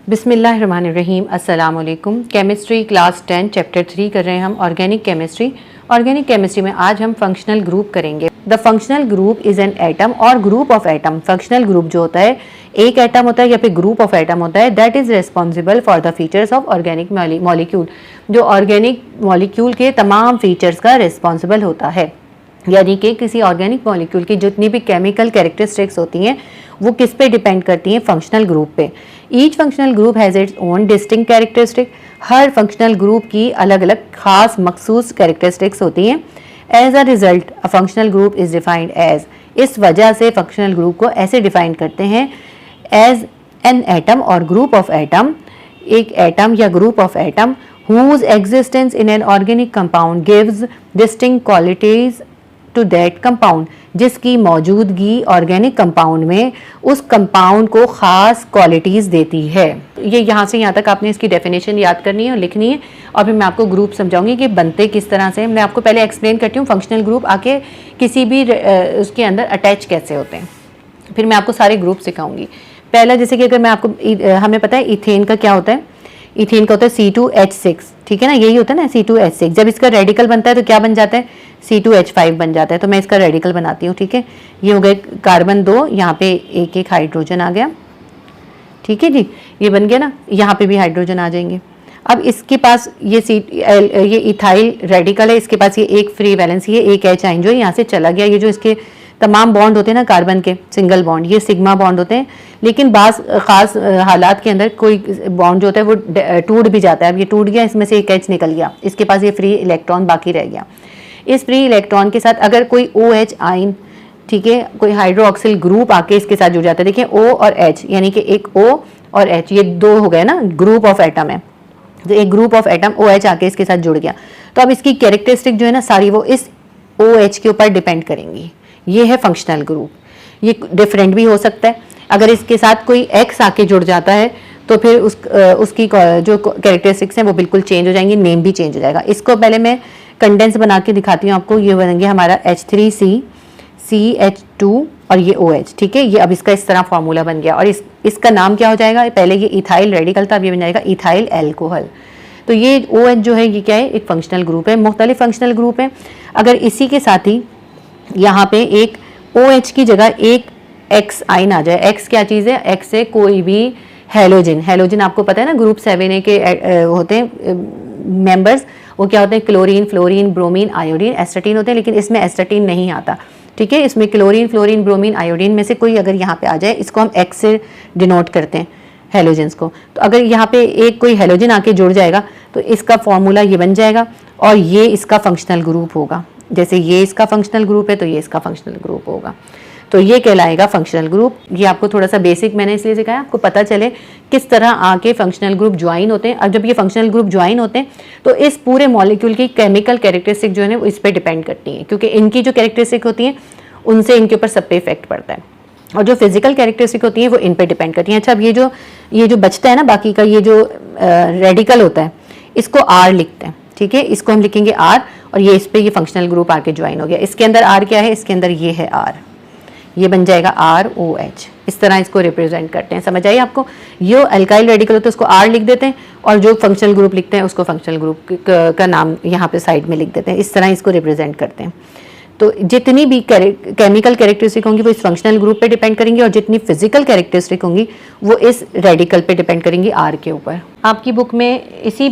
बिस्मिल्लाहिर्रहमानिर्रहीम। अस्सलाम वालेकुम। केमिस्ट्री क्लास 10 चैप्टर 3 कर रहे हैं हम, ऑर्गेनिक केमिस्ट्री। ऑर्गेनिक केमिस्ट्री में आज हम फंक्शनल ग्रुप करेंगे। The functional group is an atom और group of atom. Functional group जो होता है, एक एटम होता है या फिर ग्रुप ऑफ एटम होता है, that is responsible for the features of organic molecule, जो ऑर्गेनिक मॉलिक्यूल के तमाम फीचर्स का रिस्पॉन्सिबल होता है। यानी कि किसी ऑर्गेनिक मॉलिक्यूल की जितनी भी केमिकल कैरेक्टरिस्टिक्स होती हैं वो किस पे डिपेंड करती हैं? फंक्शनल ग्रुप पे। Each functional group has its own distinct characteristic. हर फंक्शनल ग्रुप की अलग अलग खास मखसूस कैरेक्टरिस्टिक्स होती हैं। As a result a functional group is defined as, इस वजह से फंक्शनल ग्रुप को ऐसे डिफाइन करते हैं एज एन एटम और ग्रुप ऑफ एटम, एक एटम या group of atom whose existence in an organic compound gives distinct qualities to that compound, जिसकी मौजूदगी ऑर्गेनिक कंपाउंड में उस कंपाउंड को ख़ास क्वालिटीज़ देती है। ये यहाँ से यहाँ तक आपने इसकी डेफिनेशन याद करनी है और लिखनी है, और फिर मैं आपको ग्रुप समझाऊंगी कि बनते किस तरह से। मैं आपको पहले एक्सप्लेन करती हूँ फंक्शनल ग्रुप आके किसी भी उसके अंदर अटैच कैसे होते हैं, फिर मैं आपको सारे ग्रुप सिखाऊंगी। पहला, जैसे कि अगर मैं आपको, हमें पता है इथेन का क्या होता है, इथेन का होता है C2H6, ठीक है ना, यही होता है ना C2H6। जब इसका रेडिकल बनता है तो क्या बन जाता है? C2H5 बन जाता है। तो मैं इसका रेडिकल बनाती हूँ, ठीक है। ये हो गए कार्बन 2, यहाँ पे एक एक हाइड्रोजन आ गया, ठीक है जी, ये बन गया ना। यहाँ पे भी हाइड्रोजन आ जाएंगे। अब इसके पास ये इथाइल रेडिकल है, इसके पास ये एक फ्री वैलेंसी है, एक H आइन जो यहाँ से चला गया। ये जो इसके तमाम बॉन्ड होते हैं ना कार्बन के, सिंगल बॉन्ड, ये सिग्मा बॉन्ड होते हैं। लेकिन बाज़ ख़ास हालात के अंदर कोई बॉन्ड जो होता है वो टूट भी जाता है। अब ये टूट गया, इसमें से एक H निकल गया, इसके पास ये फ्री इलेक्ट्रॉन बाकी रह गया। इस फ्री इलेक्ट्रॉन के साथ अगर कोई OH आइन, ठीक है, कोई हाइड्रोक्सिल ग्रुप आके इसके साथ जुड़ जाता है। देखिए O और H, यानी कि एक O और H, ये दो हो गए ना, ग्रुप ऑफ एटम है। तो एक ग्रुप ऑफ एटम OH आके इसके साथ जुड़ गया, तो अब इसकी कैरेक्टरिस्टिक जो है ना सारी वो इस OH के ऊपर डिपेंड करेंगी। ये है फंक्शनल ग्रुप। ये डिफरेंट भी हो सकता है। अगर इसके साथ कोई X आके जुड़ जाता है तो फिर उसकी जो कैरेक्टरिस्टिक्स हैं वो बिल्कुल चेंज हो जाएंगी, नेम भी चेंज हो जाएगा। इसको पहले मैं कंडेंस बना के दिखाती हूँ आपको। ये बनेंगे हमारा H3C, CH2 और ये OH, ठीक है। ये अब इसका इस तरह फार्मूला बन गया, और इसका नाम क्या हो जाएगा? पहले ये इथाइल रेडिकल था, अब ये बन जाएगा इथाइल एल्कोहल। तो ये OH जो है ये क्या है? एक फंक्शनल ग्रुप है। मुख्तलिफ फंक्शनल ग्रुप है। अगर इसी के साथ ही यहाँ पे एक OH की जगह एक X आइन आ जाए। X क्या चीज़ है? X है कोई भी हेलोजन। हेलोजन आपको पता है ना, ग्रुप 7A के होते हैं मेंबर्स। वो क्या होते हैं? Chlorine, fluorine, bromine, iodine, astatine होते हैं। लेकिन इसमें एस्टाटीन नहीं आता, ठीक है। इसमें क्लोरीन, फ्लोरीन, ब्रोमीन, आयोडीन में से कोई अगर यहाँ पे आ जाए, इसको हम X से डिनोट करते हैं हेलोजन्स को। तो अगर यहाँ पे एक कोई हेलोजन आके जुड़ जाएगा तो इसका फॉर्मूला ये बन जाएगा, और ये इसका फंक्शनल ग्रुप होगा। जैसे ये इसका फंक्शनल ग्रुप है तो ये इसका फंक्शनल ग्रुप होगा। तो ये कहलाएगा फंक्शनल ग्रुप। ये आपको थोड़ा सा बेसिक मैंने इसलिए सिखाया, आपको पता चले किस तरह आके फंक्शनल ग्रुप ज्वाइन होते हैं। और जब ये फंक्शनल ग्रुप ज्वाइन होते हैं तो इस पूरे मॉलिक्यूल की केमिकल कैरेक्टरिस्टिक जो है वो इस पर डिपेंड करती हैं, क्योंकि इनकी जो कैरेक्टरिस्टिक होती हैं उनसे इनके ऊपर सब पे इफेक्ट पड़ता है, और जो फिजिकल कैरेक्टरिस्टिक होती है वो इन पर डिपेंड करती हैं। अच्छा, अब ये जो बचता है ना बाकी का, ये जो रेडिकल होता है, इसको R लिखते हैं, ठीक है। इसको हम लिखेंगे R, और ये इस पे ये फंक्शनल ग्रुप आके ज्वाइन हो गया। इसके अंदर R क्या है? इसके अंदर ये है R, ये बन जाएगा ROH। इस तरह इसको रिप्रेजेंट करते हैं। समझ आई आपको? ये अल्काइल रेडिकल होता है उसको R लिख देते हैं, और जो फंक्शनल ग्रुप लिखते हैं उसको फंक्शनल ग्रुप का नाम यहाँ पे साइड में लिख देते हैं। इस तरह इसको रिप्रेजेंट करते हैं। तो जितनी भी केमिकल कैरेक्टरिस्टिक होंगी वो इस फंक्शनल ग्रुप पे डिपेंड करेंगी, और जितनी फिजिकल कैरेक्टरिस्टिक होंगी वो इस रेडिकल पे डिपेंड करेंगी, R के ऊपर। आपकी बुक में इसी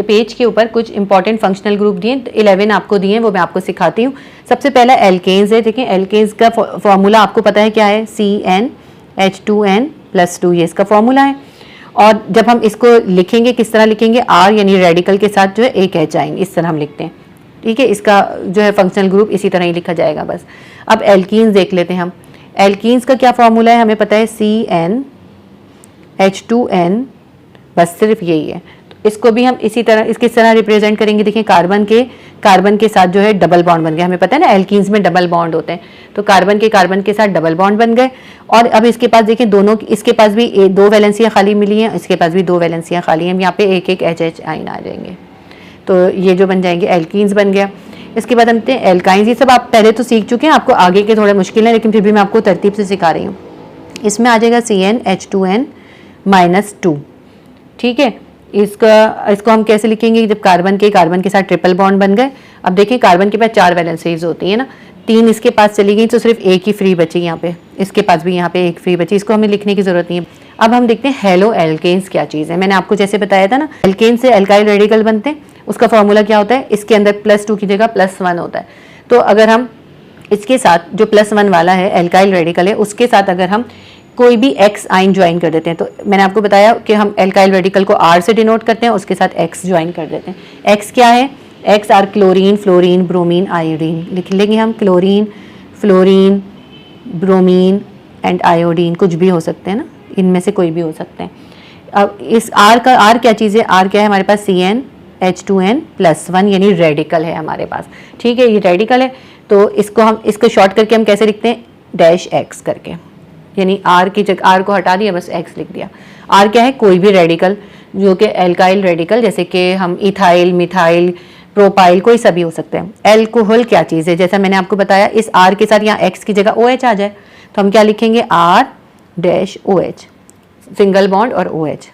पेज के ऊपर कुछ इंपॉर्टेंट फंक्शनल ग्रुप दिए, 11 आपको दिए हैं, वो मैं आपको सिखाती हूँ। सबसे पहला एल्केन्स है। देखिए एल्केन्स का फॉर्मूला आपको पता है क्या है? CnH2n+2, ये इसका फॉर्मूला है। और जब हम इसको लिखेंगे किस तरह लिखेंगे? R यानी रेडिकल के साथ जो है एक H आएंगे, इस तरह हम लिखते हैं, ठीक है। इसका जो है फंक्शनल ग्रुप इसी तरह ही लिखा जाएगा बस। अब एल्कीन्स देख लेते हैं हम। एल्कीन्स का क्या फॉर्मूला है? हमें पता है CnH2n, बस सिर्फ यही है। तो इसको भी हम इसी तरह किस तरह रिप्रेजेंट करेंगे? देखिए कार्बन के साथ जो है डबल बॉन्ड बन गया। हमें पता है ना एल्कीन्स में डबल बॉन्ड होते हैं, तो कार्बन के साथ डबल बॉन्ड बन गए। और अब इसके पास देखिए दोनों, इसके पास भी 2 वैलेंसियाँ खाली मिली हैं, इसके पास भी 2 वैलेंसियाँ खाली हैं। यहाँ पे एक एक HH आइन आ जाएंगे, तो ये जो बन जाएंगे एल्कीन्स बन गया। इसके बाद हम देखते हैं एल्काइंस। ये सब आप पहले तो सीख चुके हैं, आपको आगे के थोड़ा मुश्किल है, लेकिन फिर भी मैं आपको तरतीब से सिखा रही हूँ। इसमें आ जाएगा CnH2n-2, ठीक है। इसको हम कैसे लिखेंगे, जब कार्बन के साथ ट्रिपल बॉन्ड बन गए। अब देखिए कार्बन के पास 4 वैलेंसीज होती है ना, 3 इसके पास चली गई तो सिर्फ एक ही फ्री बची यहाँ पे, इसके पास भी यहाँ पे एक फ्री बची, इसको हमें लिखने की जरूरत नहीं है। अब हम देखते हैं हेलो एल्केन्स क्या चीज़ है। मैंने आपको जैसे बताया था ना, एल्केन से एल्काइल रेडिकल बनते हैं, उसका फॉर्मूला क्या होता है, इसके अंदर +2 की जगह +1 होता है। तो अगर हम इसके साथ जो +1 वाला है एल्काइल रेडिकल है, उसके साथ अगर हम कोई भी एक्स आइन ज्वाइन कर देते हैं, तो मैंने आपको बताया कि हम एल्काइल रेडिकल को R से डिनोट करते हैं, उसके साथ एक्स ज्वाइन कर देते हैं। एक्स क्या है, X are chlorine, fluorine, bromine, iodine. लिख लेंगे हम chlorine, fluorine, bromine and iodine, कुछ भी हो सकते हैं ना, इनमें से कोई भी हो सकते हैं। अब इस R क्या चीज़ है, R क्या है हमारे पास, CnH2n+1 यानी रेडिकल है हमारे पास। ठीक है, ये रेडिकल है, तो इसको शॉर्ट करके हम कैसे लिखते हैं, -X करके, यानी R की जगह R को हटा दिया, बस X लिख दिया। R क्या है, कोई भी रेडिकल जो कि एल्काइल रेडिकल, जैसे कि हम इथाइल, मिथाइल, प्रोपाइल, कोई सा भी हो सकते हैं। एल्कोहल क्या चीज़ है, जैसा मैंने आपको बताया, इस R के साथ यहाँ X की जगह OH आ जाए तो हम क्या लिखेंगे, R-OH, सिंगल बॉन्ड और OH,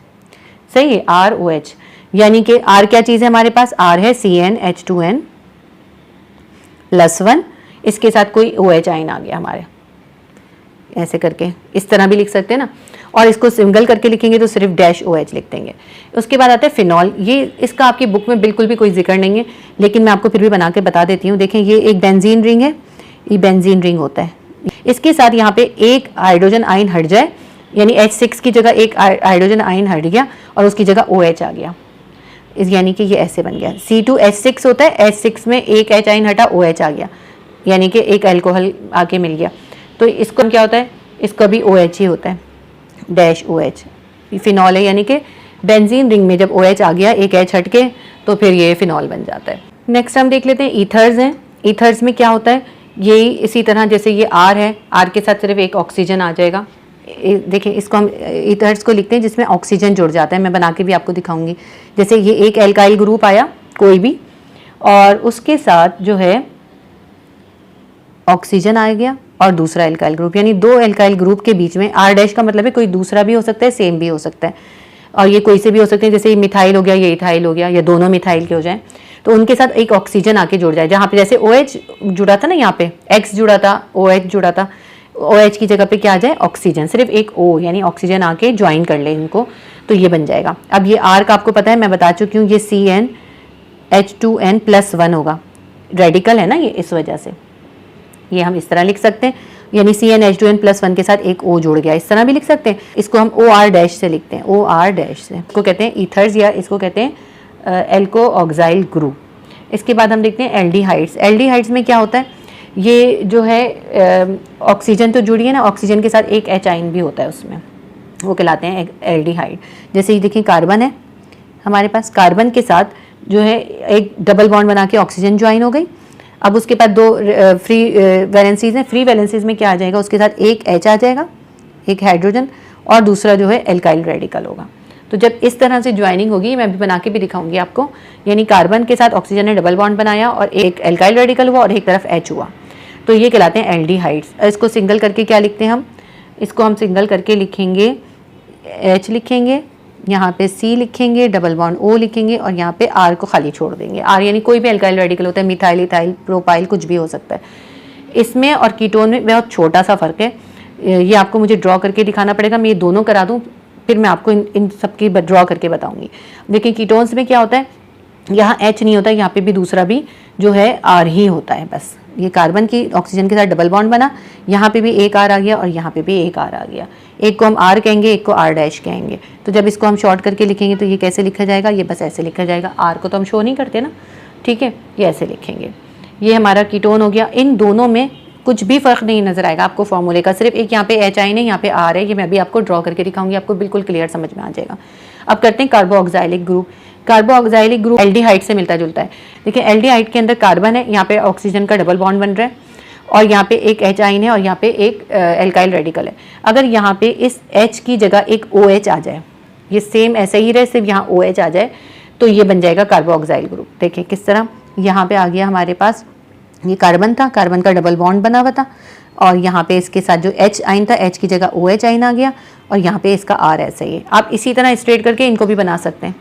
सही है, R-OH। यानी कि R क्या चीज़ है हमारे पास, R है CnH2n+1, इसके साथ कोई OH आइन आ गया हमारे, ऐसे करके इस तरह भी लिख सकते हैं ना। और इसको सिंगल करके लिखेंगे तो सिर्फ -OH लिख देंगे। उसके बाद आता है फिनॉल। ये इसका आपकी बुक में बिल्कुल भी कोई जिक्र नहीं है, लेकिन मैं आपको फिर भी बना के बता देती हूँ। देखें, ये एक बेंजीन रिंग है, ये बेंजीन रिंग होता है, इसके साथ यहाँ पे एक हाइड्रोजन आइन हट जाए, यानी H6 की जगह एक हाइड्रोजन आइन हट गया और उसकी जगह OH आ गया, यानी कि ये ऐसे बन गया। C2H6 होता है, H6 में एक H आइन हटा, OH आ गया, यानी कि एक अल्कोहल आके मिल गया। तो इसको क्या होता है, इसका भी OH ही होता है, -OH। फिनॉल है, यानी कि बेंजीन रिंग में जब OH आ गया, एक H हट के, तो फिर ये फिनॉल बन जाता है। नेक्स्ट हम देख लेते हैं ईथर्स हैं। ईथर्स में क्या होता है, ये इसी तरह जैसे ये R है, R के साथ सिर्फ एक ऑक्सीजन आ जाएगा। देखिए, इसको हम ईथर्स को लिखते हैं जिसमें ऑक्सीजन जुड़ जाता है, मैं बना के भी आपको दिखाऊंगी। जैसे ये एक एल्काइल ग्रुप आया कोई भी, और उसके साथ जो है ऑक्सीजन आ गया और दूसरा एल्काइल ग्रुप, यानी 2 एल्काइल ग्रुप के बीच में R- का मतलब है कोई दूसरा भी हो सकता है, सेम भी हो सकता है, और ये कोई से भी हो सकते हैं, जैसे ये मिथाइल हो गया, ये इथाइल हो गया, या दोनों मिथाइल के हो जाएं, तो उनके साथ एक ऑक्सीजन आके जुड़ जाए। जहाँ पे जैसे OH जुड़ा था ना, यहाँ पे X जुड़ा था, OH जुड़ा था, OH की जगह पे क्या आ जाए, ऑक्सीजन, सिर्फ एक O यानी ऑक्सीजन आके ज्वाइन कर ले इनको, तो ये बन जाएगा। अब ये R का आपको पता है, मैं बता चुकी हूँ, ये CnH2n+1 होगा, रेडिकल है ना ये, इस वजह से ये हम इस तरह लिख सकते हैं, यानी CnH2n+1 के साथ एक O जुड़ गया, इस तरह भी लिख सकते हैं। इसको हम OR- से लिखते हैं, OR- से, इसको कहते हैं ईथर्स, या इसको कहते हैं एल्को ऑक्साइल ग्रुप। इसके बाद हम देखते हैं एल्डिहाइड्स। एल्डिहाइड्स में क्या होता है, ये जो है ऑक्सीजन तो जुड़ी है ना, ऑक्सीजन के साथ एक H आइन भी होता है उसमें, वो कहलाते हैं एल्डिहाइड। जैसे ये देखिए कार्बन है हमारे पास, कार्बन के साथ जो है एक डबल बॉन्ड बना के ऑक्सीजन ज्वाइन हो गई। अब उसके बाद 2 फ्री वैलेंसीज हैं, फ्री वैलेंसीज में क्या आ जाएगा, उसके साथ एक H आ जाएगा, एक हाइड्रोजन, और दूसरा जो है एल्काइल रेडिकल होगा। तो जब इस तरह से ज्वाइनिंग होगी, मैं भी बना के भी दिखाऊंगी आपको, यानी कार्बन के साथ ऑक्सीजन ने डबल बॉन्ड बनाया और एक एल्काइल रेडिकल हुआ और एक तरफ H हुआ, तो ये कहलाते हैं एल्डिहाइड्स। इसको सिंगल करके क्या लिखते हैं हम, इसको हम सिंगल करके लिखेंगे, H लिखेंगे, यहाँ पे C लिखेंगे, डबल बॉन्ड O लिखेंगे, और यहाँ पे R को खाली छोड़ देंगे। R यानी कोई भी एल्काइल रेडिकल होता है, मिथाइल, इथाइल, प्रोपाइल, कुछ भी हो सकता है। इसमें और कीटोन में बहुत छोटा सा फ़र्क है, ये आपको मुझे ड्रॉ करके दिखाना पड़ेगा, मैं ये दोनों करा दूँ, फिर मैं आपको इन सब की ड्रॉ करके बताऊँगी। देखिए कीटोन्स में क्या होता है, यहाँ H नहीं होता, यहाँ पे भी दूसरा भी जो है R ही होता है, बस ये कार्बन की ऑक्सीजन के साथ डबल बॉन्ड बना, यहाँ पे भी एक R आ गया और यहाँ पे भी एक R आ गया। एक को हम R कहेंगे, एक को R- कहेंगे। तो जब इसको हम शॉर्ट करके लिखेंगे तो ये कैसे लिखा जाएगा, ये बस ऐसे लिखा जाएगा। R को तो हम शो नहीं करते ना, ठीक है, ये ऐसे लिखेंगे। ये हमारा कीटोन हो गया। इन दोनों में कुछ भी फ़र्क नहीं नजर आएगा आपको फॉर्मूले का, सिर्फ एक यहाँ पे H आइन है, यहाँ पे R है, ये मैं अभी आपको ड्रॉ करके दिखाऊंगी, आपको बिल्कुल क्लियर समझ में आ जाएगा। अब करते हैं कार्बोऑक्साइलिक ग्रुप। कार्बोऑक्साइलिक ग्रुप एल्डिहाइड से मिलता जुलता है। देखिए एल्डिहाइड के अंदर कार्बन है, यहाँ पे ऑक्सीजन का डबल बॉन्ड बन रहा है, और यहाँ पे एक H आइन है और यहाँ पे एक एल्काइल रेडिकल है। अगर यहाँ पे इस H की जगह एक OH आ जाए, ये सेम ऐसे ही रहे, सिर्फ यहाँ OH आ जाए, तो ये बन जाएगा कार्बोऑक्साइल ग्रुप। देखिए किस तरह, यहाँ पे आ गया हमारे पास, ये कार्बन था, कार्बन का डबल बॉन्ड बना हुआ था, और यहाँ पे इसके साथ जो H आइन था, H की जगह OH आइन आ गया और यहाँ पे इसका R ऐसा ही है। आप इसी तरह स्ट्रेट करके इनको भी बना सकते हैं,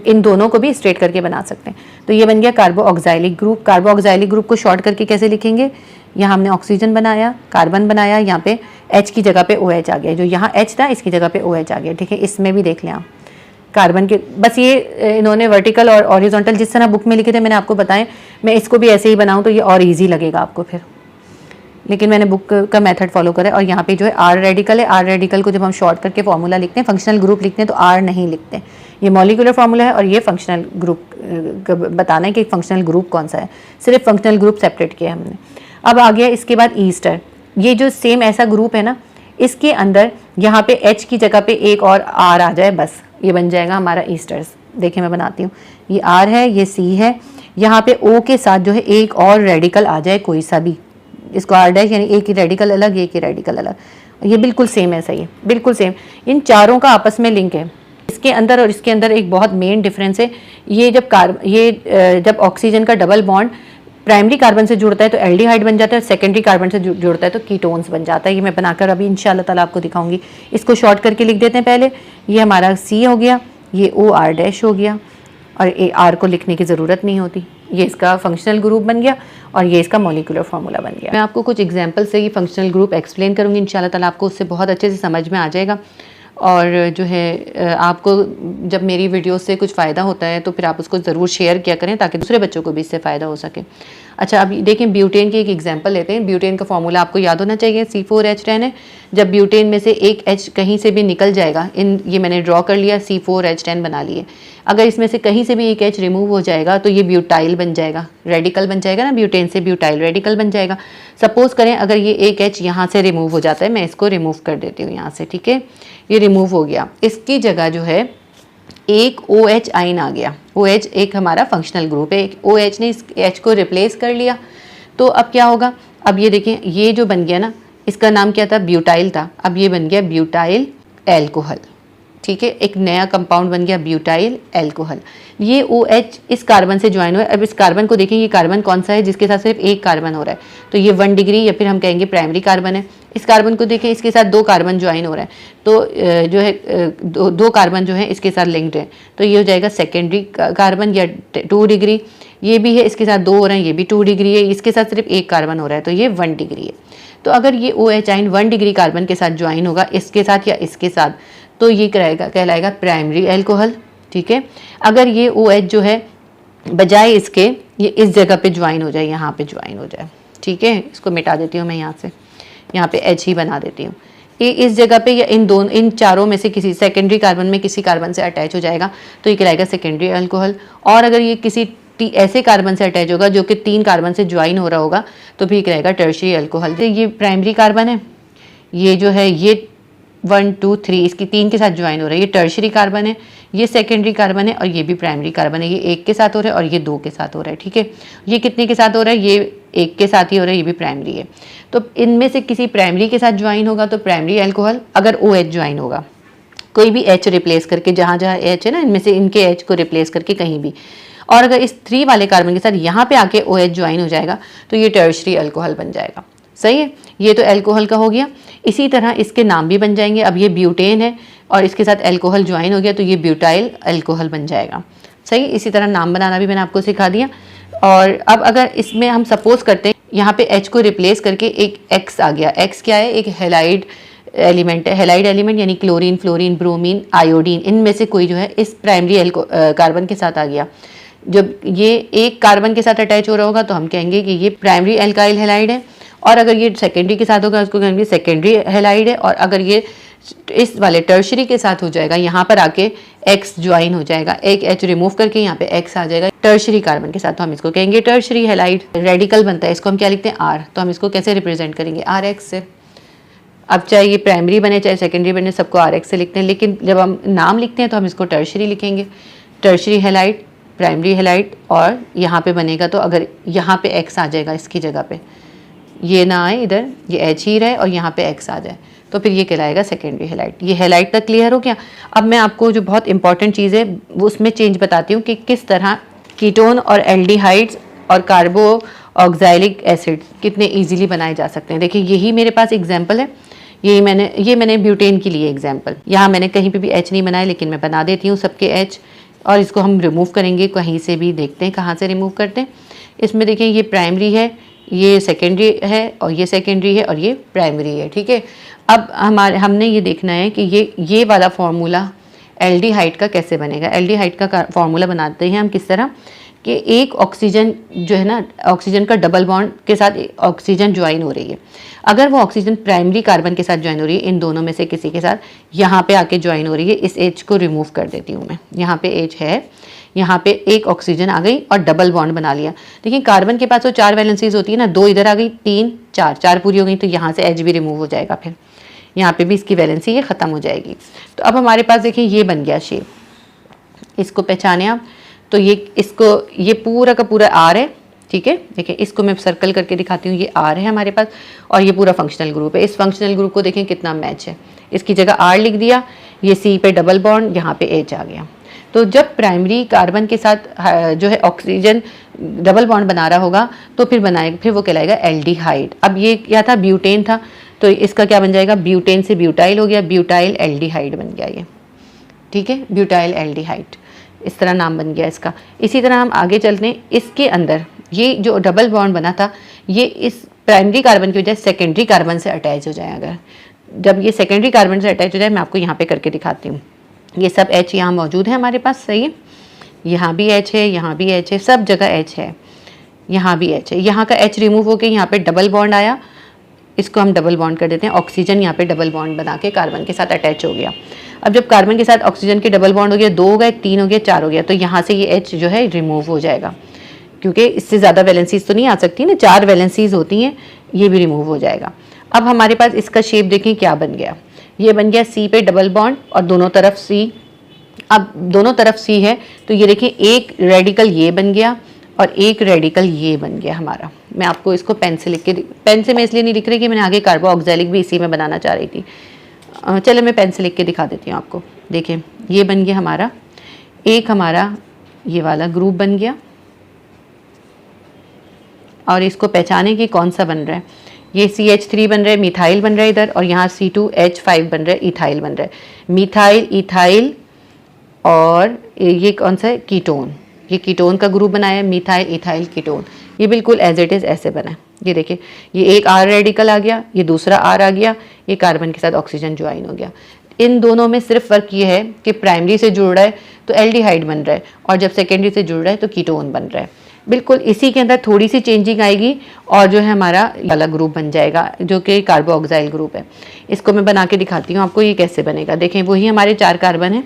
इन दोनों को भी स्ट्रेट करके बना सकते हैं। तो ये बन गया कार्बोऑक्सिलिक ग्रुप। कार्बोऑक्सिलिक ग्रुप को शॉर्ट करके कैसे लिखेंगे, यहाँ हमने ऑक्सीजन बनाया, कार्बन बनाया, यहाँ पे H की जगह पे OH आ गया, जो यहाँ H था इसकी जगह पे OH आ गया। ठीक है, इसमें भी देख लें आप कार्बन के, बस ये इन्होंने वर्टिकल और हॉरिजॉन्टल जिस तरह बुक में लिखे थे मैंने आपको बताए, मैं इसको भी ऐसे ही बनाऊँ तो ये और ईजी लगेगा आपको फिर, लेकिन मैंने बुक का मेथड फॉलो करा है। और यहाँ पे जो है R रेडिकल है, R रेडिकल को जब हम शॉर्ट करके फॉर्मूला लिखते हैं, फंक्शनल ग्रुप लिखते हैं तो R नहीं लिखते हैं, ये मॉलिक्यूलर फार्मूला है और ये फंक्शनल ग्रुप बताना है कि फंक्शनल ग्रुप कौन सा है, सिर्फ फंक्शनल ग्रुप सेपरेट किया हमने। अब आ गया इसके बाद ईस्टर, ये जो सेम ऐसा ग्रुप है ना, इसके अंदर यहाँ पे H की जगह पे एक और R आ जाए, बस ये बन जाएगा हमारा ईस्टर्स। देखिए मैं बनाती हूँ, ये R है, ये C है, यहाँ पे O के साथ जो है एक और रेडिकल आ जाए कोई सा भी, इसको R डैश यानी एक ही रेडिकल अलग, एक ही रेडिकल अलग, ये बिल्कुल सेम ऐसा ही है, बिल्कुल सेम। इन चारों का आपस में लिंक है, इसके अंदर और इसके अंदर एक बहुत मेन डिफरेंस है। ये जब ऑक्सीजन का डबल बॉन्ड प्राइमरी कार्बन से जुड़ता है तो एल्डिहाइड बन जाता है, सेकेंडरी कार्बन से जुड़ता है तो कीटोन्स बन जाता है। ये मैं बनाकर अभी इंशाल्लाह ताला आपको दिखाऊंगी। इसको शॉर्ट करके लिख देते हैं पहले, ये हमारा C हो गया, ये OR डैश हो गया और R को लिखने की ज़रूरत नहीं होती, ये इसका फंक्शनल ग्रुप बन गया और ये इसका मॉलिक्यूलर फार्मूला बन गया। मैं आपको कुछ एग्जांपल से ये फंक्शनल ग्रुप एक्सप्लेन करूँगी, इंशाल्लाह ताला आपको उससे बहुत अच्छे से समझ में आ जाएगा। और जो है आपको जब मेरी वीडियो से कुछ फ़ायदा होता है तो फिर आप उसको ज़रूर शेयर किया करें ताकि दूसरे बच्चों को भी इससे फ़ायदा हो सके। अच्छा, अब देखें ब्यूटेन की एक एग्जांपल लेते हैं। ब्यूटेन का फॉर्मूला आपको याद होना चाहिए, C4H10 है। जब ब्यूटेन में से एक H कहीं से भी निकल जाएगा, ये मैंने ड्रॉ कर लिया, C4H10 बना लिए। अगर इसमें से कहीं से भी एक H रिमूव हो जाएगा तो ये ब्यूटाइल बन जाएगा, रेडिकल बन जाएगा ना, ब्यूटेन से ब्यूटाइल रेडिकल बन जाएगा। सपोज करें अगर ये एक H यहाँ से रिमूव हो जाता है, मैं इसको रिमूव कर देती हूँ यहाँ से, ठीक है, ये रिमूव हो गया। इसकी जगह जो है एक OH आइन आ गया, OH एक हमारा फंक्शनल ग्रुप है, एक OH ने इस H को रिप्लेस कर लिया। तो अब क्या होगा, अब ये देखें, ये जो बन गया ना, इसका नाम क्या था, ब्यूटाइल था, अब ये बन गया ब्यूटाइल एल्कोहल। ठीक है, एक नया कंपाउंड बन गया ब्यूटाइल एल्कोहल। ये OH इस कार्बन से ज्वाइन हुआ है। अब इस कार्बन को देखें, ये कार्बन कौन सा है जिसके साथ सिर्फ एक कार्बन हो रहा है, तो ये 1 डिग्री या फिर हम कहेंगे प्राइमरी कार्बन है। इस कार्बन को देखें, इसके साथ 2 कार्बन ज्वाइन हो रहा है, तो जो है दो कार्बन जो है इसके साथ लिंक्ड है, तो ये हो जाएगा सेकेंडरी कार्बन या 2 डिग्री। ये भी है, इसके साथ 2 हो रहे हैं, ये भी 2 डिग्री है, इसके साथ सिर्फ एक कार्बन हो रहा है तो ये 1 डिग्री है। तो अगर ये OH आइन 1 डिग्री कार्बन के साथ ज्वाइन होगा, इसके साथ या इसके साथ, तो ये कहलाएगा प्राइमरी एल्कोहल। ठीक है, अगर ये OH जो है बजाय इसके ये इस जगह पे ज्वाइन हो जाए, यहाँ पे ज्वाइन हो जाए, ठीक है, इसको मिटा देती हूँ मैं यहाँ से, यहाँ पे H ही बना देती हूँ, ये इस जगह पे या इन चारों में से किसी सेकेंडरी कार्बन में किसी कार्बन से अटैच हो जाएगा तो ये कहलाएगा सेकेंडरी अल्कोहल। और अगर ये किसी ऐसे कार्बन से अटैच होगा जो कि 3 कार्बन से ज्वाइन हो रहा होगा तो भी कहलाएगा टर्शियरी अल्कोहल। ये प्राइमरी कार्बन है, ये जो है ये 1 2 3 इसकी 3 के साथ ज्वाइन हो रहा है, ये टर्शियरी कार्बन है, ये सेकेंडरी कार्बन है और ये भी प्राइमरी कार्बन है। ये 1 के साथ हो रहा है और ये 2 के साथ हो रहा है। ठीक है, ये कितने के साथ हो रहा है, ये 1 के साथ ही हो रहा है, ये भी प्राइमरी है। तो इनमें से किसी प्राइमरी के साथ ज्वाइन होगा तो प्राइमरी अल्कोहल। अगर OH ज्वाइन होगा, कोई भी H रिप्लेस करके, जहाँ जहाँ H है ना, इनमें से इनके H को रिप्लेस करके कहीं भी, और अगर इस 3 वाले कार्बन के साथ यहाँ पे आके OH ज्वाइन हो जाएगा तो ये टर्शियरी अल्कोहल बन जाएगा। सही है, ये तो अल्कोहल का हो गया। इसी तरह इसके नाम भी बन जाएंगे। अब ये ब्यूटेन है और इसके साथ अल्कोहल ज्वाइन हो गया तो ये ब्यूटाइल अल्कोहल बन जाएगा। सही, इसी तरह नाम बनाना भी मैंने आपको सिखा दिया। और अब अगर इसमें हम सपोज करते हैं यहाँ पे H को रिप्लेस करके एक X आ गया। X क्या है, एक हेलाइड एलिमेंट है। हेलाइड एलिमेंट यानी क्लोरीन, फ्लोरीन, ब्रोमीन, आयोडीन, इनमें से कोई जो है इस प्राइमरी कार्बन के साथ आ गया। जब ये एक कार्बन के साथ अटैच हो रहा होगा तो हम कहेंगे कि ये प्राइमरी एल्काइल हेलाइड है, और अगर ये सेकेंडरी के साथ होगा उसको कहेंगे सेकेंडरी हेलाइड है। और अगर ये इस वाले टर्शियरी के साथ हो जाएगा, यहाँ पर आके X ज्वाइन हो जाएगा, एक H रिमूव करके यहाँ पे X आ जाएगा टर्शियरी कार्बन के साथ, तो हम इसको कहेंगे टर्शियरी हेलाइड। रेडिकल बनता है, इसको हम क्या लिखते हैं, R, तो हम इसको कैसे रिप्रेजेंट करेंगे, RX से। अब चाहे ये प्राइमरी बने चाहे सेकेंडरी बने, सबको RX से लिखते हैं, लेकिन जब हम नाम लिखते हैं तो हम इसको टर्शियरी लिखेंगे, टर्शियरी हेलाइड, प्राइमरी हेलाइड। और यहाँ पे बनेगा तो अगर यहाँ पे X आ जाएगा, इसकी जगह पे ये ना आए, इधर ये H ही रहे और यहाँ पे X आ जाए, तो फिर ये कहलाएगा सेकेंडरी हेलाइड। ये हेलाइड तक क्लियर हो गया। अब मैं आपको जो बहुत इंपॉर्टेंट चीज़ है वो उसमें चेंज बताती हूँ कि किस तरह कीटोन और एल्डिहाइड्स और कार्बो ऑक्सैलिक एसिड कितने इजीली बनाए जा सकते हैं। देखिए यही मेरे पास एग्जांपल है, ये मैंने ब्यूटेन के लिए एग्जांपल, यहाँ मैंने कहीं पे भी एच नहीं बनाया, लेकिन मैं बना देती हूँ सबके एच। और इसको हम रिमूव करेंगे कहीं से भी, देखते हैं कहाँ से रिमूव करते हैं। इसमें देखिए ये प्राइमरी है, ये सेकेंडरी है, और ये सेकेंडरी है, और ये प्राइमरी है। ठीक है, अब हमने ये देखना है कि ये वाला फार्मूला एल्डिहाइड का कैसे बनेगा। एल्डिहाइड का फार्मूला बनाते हैं हम किस तरह कि एक ऑक्सीजन जो है ना, ऑक्सीजन का डबल बॉन्ड के साथ ऑक्सीजन ज्वाइन हो रही है। अगर वो ऑक्सीजन प्राइमरी कार्बन के साथ ज्वाइन हो रही है, इन दोनों में से किसी के साथ यहाँ पे आके ज्वाइन हो रही है, इस एच को रिमूव कर देती हूँ मैं। यहाँ पे एच है, यहाँ पे एक ऑक्सीजन आ गई और डबल बॉन्ड बना लिया। देखिए कार्बन के पास तो 4 वैलेंसीज होती है ना, 2 इधर आ गई, 3 4 पूरी हो गई, तो यहाँ से एच भी रिमूव हो जाएगा, फिर यहाँ पे भी इसकी वैलेंसी ये ख़त्म हो जाएगी। तो अब हमारे पास देखिए ये बन गया शेप, इसको पहचाने आप। तो ये पूरा का पूरा आर है। ठीक है, देखिए इसको मैं सर्कल करके दिखाती हूँ, ये आर है हमारे पास और ये पूरा फंक्शनल ग्रुप है। इस फंक्शनल ग्रुप को देखें कितना मैच है, इसकी जगह आर लिख दिया, ये सी पे डबल बॉन्ड, यहाँ पे एच आ गया। तो जब प्राइमरी कार्बन के साथ जो है ऑक्सीजन डबल बॉन्ड बना रहा होगा तो फिर वो कहलाएगा एल्डिहाइड। अब ये क्या था, ब्यूटेन था, तो इसका क्या बन जाएगा, ब्यूटेन से ब्यूटाइल हो गया, ब्यूटाइल एल्डिहाइड बन गया ये। ठीक है, ब्यूटाइल एल्डिहाइड, इस तरह नाम बन गया इसका। इसी तरह हम आगे चलते हैं, इसके अंदर ये जो डबल बॉन्ड बना था ये इस प्राइमरी कार्बन की वजह सेकेंडरी कार्बन से अटैच हो जाए। अगर जब ये सेकेंडरी कार्बन से अटैच हो जाए, मैं आपको यहाँ पे करके दिखाती हूँ। ये सब एच यहाँ मौजूद है हमारे पास, सही है, यहाँ भी एच है, यहाँ भी एच है, सब जगह एच है, यहाँ भी एच है। यहाँ का एच रिमूव होकर यहाँ पे डबल बॉन्ड आया, इसको हम डबल बॉन्ड कर देते हैं। ऑक्सीजन यहाँ पे डबल बॉन्ड बना के कार्बन के साथ अटैच हो गया। अब जब कार्बन के साथ ऑक्सीजन के डबल बॉन्ड हो गया, 2 हो गए, 3 हो गया, 4 हो गया, तो यहाँ से ये एच जो है रिमूव हो जाएगा, क्योंकि इससे ज़्यादा वैलेंसीज तो नहीं आ सकती ना, 4 वैलेंसीज होती हैं, ये भी रिमूव हो जाएगा। अब हमारे पास इसका शेप देखें क्या बन गया, ये बन गया सी पे डबल बॉन्ड और दोनों तरफ सी। अब दोनों तरफ सी है तो ये देखिए एक रेडिकल ये बन गया और एक रेडिकल ये बन गया हमारा। मैं आपको इसको पेन से लिख के, पेन से मैं इसलिए नहीं लिख रही कि मैंने आगे कार्बो ऑक्सैलिक भी इसी में बनाना चाह रही थी। चलो मैं पेन से लिख के दिखा देती हूँ आपको। देखिए ये बन गया हमारा, एक हमारा ये वाला ग्रुप बन गया, और इसको पहचाने कि कौन सा बन रहा है। ये CH3 बन रहा है, मिथाइल बन रहा है इधर, और यहाँ C2H5 बन रहा है, इथाइल बन रहा है। मिथाइल, इथाइल, और ये कौन सा है, कीटोन। ये कीटोन का ग्रुप बनाया है, मिथाइल इथाइल कीटोन। ये बिल्कुल एज इट इज़ ऐसे बना है। ये देखिए, ये एक R रेडिकल आ गया, ये दूसरा R आ गया, ये कार्बन के साथ ऑक्सीजन ज्वाइन हो गया। इन दोनों में सिर्फ फ़र्क ये है कि प्राइमरी से जुड़ रहा है तो एल्डिहाइड बन रहा है, और जब सेकेंडरी से जुड़ रहा है तो कीटोन बन रहा है। बिल्कुल इसी के अंदर थोड़ी सी चेंजिंग आएगी और जो है हमारा वाला ग्रुप बन जाएगा, जो कि कार्बोऑक्साइल ग्रुप है। इसको मैं बना के दिखाती हूँ आपको, ये कैसे बनेगा। देखें, वही हमारे 4 कार्बन है,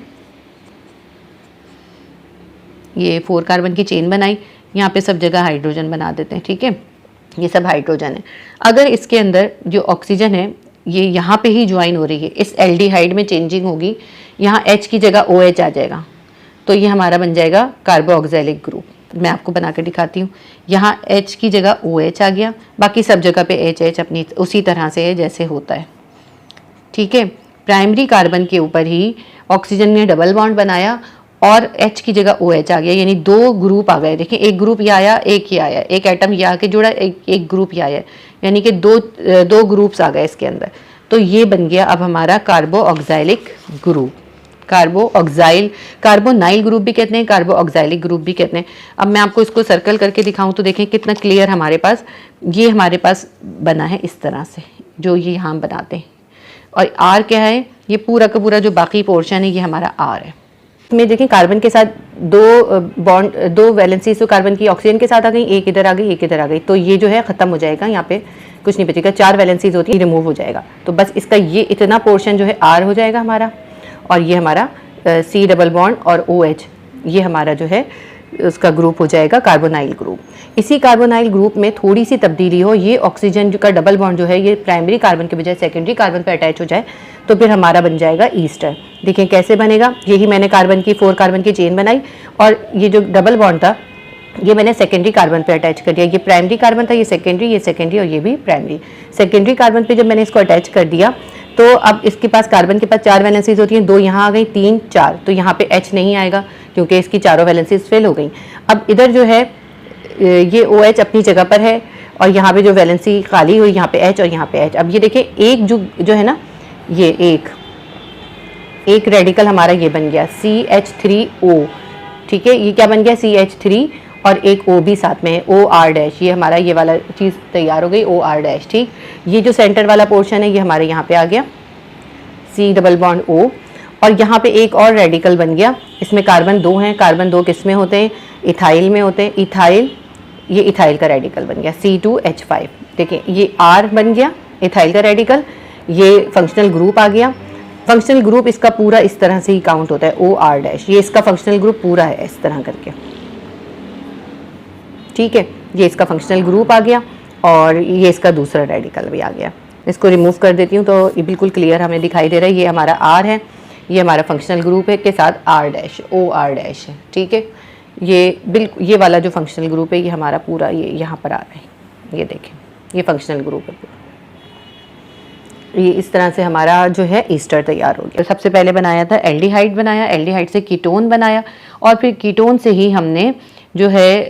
ये 4 कार्बन की चेन बनाई, यहाँ पे सब जगह हाइड्रोजन बना देते हैं। ठीक है, ये सब हाइड्रोजन है। अगर इसके अंदर जो ऑक्सीजन है ये यहाँ पे ही ज्वाइन हो रही है, इस एल्डिहाइड में चेंजिंग होगी, यहाँ H की जगह OH आ जाएगा, तो ये हमारा बन जाएगा कार्बोऑक्सैलिक ग्रुप। मैं आपको बना के दिखाती हूँ। यहाँ H की जगह OH आ गया, बाकी सब जगह पे HH अपनी उसी तरह से है जैसे होता है। ठीक है, प्राइमरी कार्बन के ऊपर ही ऑक्सीजन ने डबल बॉन्ड बनाया और H की जगह OH आ गया, यानी 2 ग्रुप आ गए। देखिए, एक ग्रुप ये आया, एक ये आया, एक एटम ये आके जुड़ा, एक ग्रुप ये आया, यानी कि दो ग्रुप्स आ गए इसके अंदर। तो ये बन गया अब हमारा कार्बोऑक्सैलिक ग्रुप। कार्बोनाइल ग्रुप भी कहते हैं, कार्बोऑक्सैलिक ग्रुप भी कहते हैं। अब मैं आपको इसको सर्कल करके दिखाऊं तो देखें कितना क्लियर हमारे पास बना है इस तरह से, जो ये यहाँ बनाते हैं। और R क्या है, ये पूरा का पूरा जो बाकी पोर्शन है ये हमारा R है। में देखें, कार्बन के साथ 2 वैलेंसी तो कार्बन की ऑक्सीजन के साथ आ गई, एक इधर आ गई, एक इधर आ गई, तो ये जो है ख़त्म हो जाएगा, यहाँ पे कुछ नहीं बचेगा। 4 वैलेंसीज होती है, रिमूव हो जाएगा, तो बस इसका ये इतना पोर्शन जो है R हो जाएगा हमारा, और ये हमारा C डबल बॉन्ड और OH, ये हमारा जो है उसका ग्रुप हो जाएगा कार्बोनाइल ग्रुप। इसी कार्बोनाइल ग्रुप में थोड़ी सी तब्दीली हो, ये ऑक्सीजन का डबल बॉन्ड जो है ये प्राइमरी कार्बन के बजाय सेकेंडरी कार्बन पर अटैच हो जाए, तो फिर हमारा बन जाएगा ईस्टर। देखें कैसे बनेगा, यही मैंने 4 कार्बन की चेन बनाई, और ये जो डबल बॉन्ड था ये मैंने सेकेंडरी कार्बन पे अटैच कर दिया। ये प्राइमरी कार्बन था, ये सेकेंडरी, और ये भी प्राइमरी। सेकेंडरी कार्बन पे जब मैंने इसको अटैच कर दिया तो अब इसके पास कार्बन के पास 4 वैलेंसीज होती हैं, 2 यहाँ आ गई, 3 4, तो यहाँ पे H नहीं आएगा क्योंकि इसकी चारों वैलेंसीज फेल हो गई। अब इधर जो है ये OH अपनी जगह पर है और यहाँ पे जो वैलेंसी खाली हुई, यहाँ पे H और यहाँ पे H। अब ये देखिए एक जो है ना, ये एक रेडिकल हमारा ये बन गया CH3O, ठीक है। ये क्या बन गया, CH3 और एक O भी साथ में है, OR-। ये हमारा ये वाला चीज़ तैयार हो गई, OR-। ठीक, ये जो सेंटर वाला पोर्शन है ये हमारे यहाँ पे आ गया C डबल बॉन्ड O, और यहाँ पे एक और रेडिकल बन गया। इसमें कार्बन 2 हैं। कार्बन 2 किस में होते हैं, इथाइल में होते हैं। इथाइल, ये इथाइल का रेडिकल बन गया C2H5। देखिए ये R बन गया इथाइल का रेडिकल, ये फंक्शनल ग्रुप आ गया। फंक्शनल ग्रुप इसका पूरा इस तरह से ही काउंट होता है, OR-। ये इसका फंक्शनल ग्रुप पूरा है इस तरह करके, ठीक है। ये इसका फंक्शनल ग्रुप आ गया और ये इसका दूसरा रेडिकल भी आ गया। इसको रिमूव कर देती हूँ तो ये बिल्कुल क्लियर हमें दिखाई दे रहा है। ये हमारा R है, ये हमारा फंक्शनल ग्रुप है के साथ R-, OR- है, ठीक है। ये बिल्कुल ये वाला जो फंक्शनल ग्रुप है ये हमारा पूरा ये यहाँ पर आ रहा है, ये देखें ये फंक्शनल ग्रुप है पूरा। ये इस तरह से हमारा जो है ईस्टर तैयार हो गया। तो सबसे पहले बनाया था एल्डिहाइड बनाया, एल्डिहाइड से कीटोन बनाया और फिर कीटोन से ही हमने जो है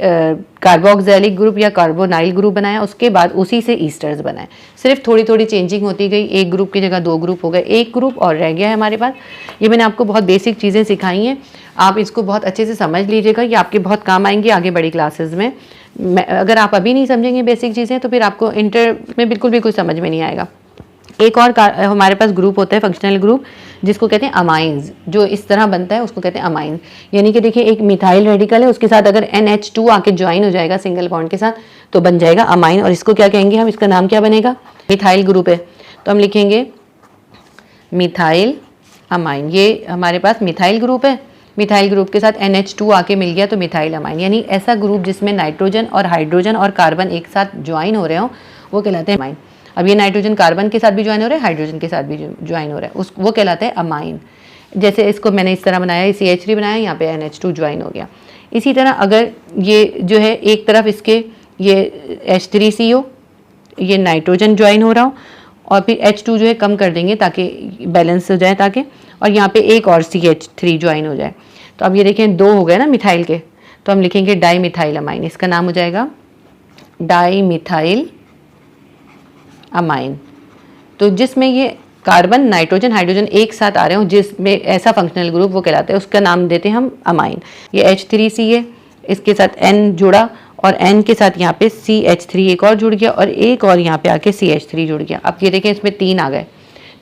कार्बोक्सिलिक ग्रुप या कार्बोनाइल ग्रुप बनाया। उसके बाद उसी से ईस्टर्स बनाए, सिर्फ थोड़ी थोड़ी चेंजिंग होती गई। एक ग्रुप की जगह 2 ग्रुप हो गए, एक ग्रुप और रह गया है हमारे पास। ये मैंने आपको बहुत बेसिक चीज़ें सिखाई हैं, आप इसको बहुत अच्छे से समझ लीजिएगा, ये आपके बहुत काम आएंगी आगे बड़ी क्लासेस में। अगर आप अभी नहीं समझेंगे बेसिक चीज़ें तो फिर आपको इंटर में बिल्कुल भी कुछ समझ में नहीं आएगा। एक और हमारे पास ग्रुप होता है फंक्शनल ग्रुप, जिसको कहते हैं अमाइंस। जो इस तरह बनता है उसको कहते हैं अमाइंस। यानी कि देखिए एक मिथाइल रेडिकल है, उसके साथ अगर NH2 आके ज्वाइन हो जाएगा सिंगल बॉन्ड के साथ तो बन जाएगा अमाइन, और इसको क्या कहेंगे हम, इसका नाम क्या बनेगा, मिथाइल ग्रुप है तो हम लिखेंगे मिथाइल अमाइन। ये हमारे पास मिथाइल ग्रुप है, मिथाइल ग्रुप के साथ NH2 आके मिल गया तो मिथाइल अमाइन। यानी ऐसा ग्रुप जिसमें नाइट्रोजन और हाइड्रोजन और कार्बन एक साथ ज्वाइन हो रहे हो वो कहलाते हैं अमाइन। अब ये नाइट्रोजन कार्बन के साथ भी ज्वाइन हो रहा है, हाइड्रोजन के साथ भी ज्वाइन हो रहा है, वो कहलाता है अमाइन। जैसे इसको मैंने इस तरह बनाया, CH3 बनाया, यहाँ पे NH2 ज्वाइन हो गया। इसी तरह अगर ये जो है एक तरफ इसके ये H3CO, ये नाइट्रोजन ज्वाइन हो रहा हो और फिर H2 जो है कम कर देंगे ताकि बैलेंस हो जाए, ताकि और यहाँ पे एक और CH3 ज्वाइन हो जाए। तो अब ये देखें 2 हो गए ना मिथाइल के, तो हम लिखेंगे डाई मिथाइल अमाइन। इसका नाम हो जाएगा डाई मिथाइल अमाइन। तो जिसमें ये कार्बन नाइट्रोजन हाइड्रोजन एक साथ आ रहे हो, जिसमें ऐसा फंक्शनल ग्रुप वो कहलाता है, उसका नाम देते हैं हम अमाइन। ये H3C है, इसके साथ N जुड़ा और N के साथ यहाँ पे CH3 एक और जुड़ गया और एक और यहाँ पे आके CH3 जुड़ गया। अब ये देखें इसमें 3 आ गए,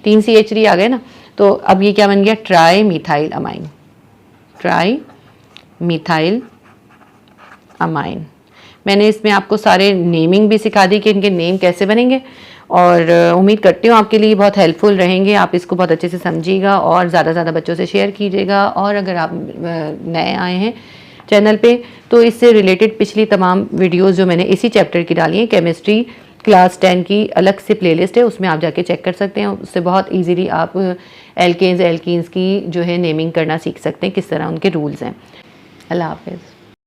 3 CH3 आ गए ना, तो अब ये क्या बन गया, tri methyl amine. Tri methyl amine. मैंने इसमें आपको सारे नेमिंग भी सिखा दी कि इनके नेम कैसे बनेंगे, और उम्मीद करती हूँ आपके लिए बहुत हेल्पफुल रहेंगे। आप इसको बहुत अच्छे से समझिएगा और ज़्यादा से ज़्यादा बच्चों से शेयर कीजिएगा। और अगर आप नए आए हैं चैनल पे तो इससे रिलेटेड पिछली तमाम वीडियोस जो मैंने इसी चैप्टर की डाली हैं, केमिस्ट्री क्लास 10 की अलग से प्लेलिस्ट है, उसमें आप जाके चेक कर सकते हैं। उससे बहुत ईजीली आप एल्केन्स एल्कीन्स की जो है नेमिंग करना सीख सकते हैं, किस तरह उनके रूल्स हैं। अल्लाह हाफिज़।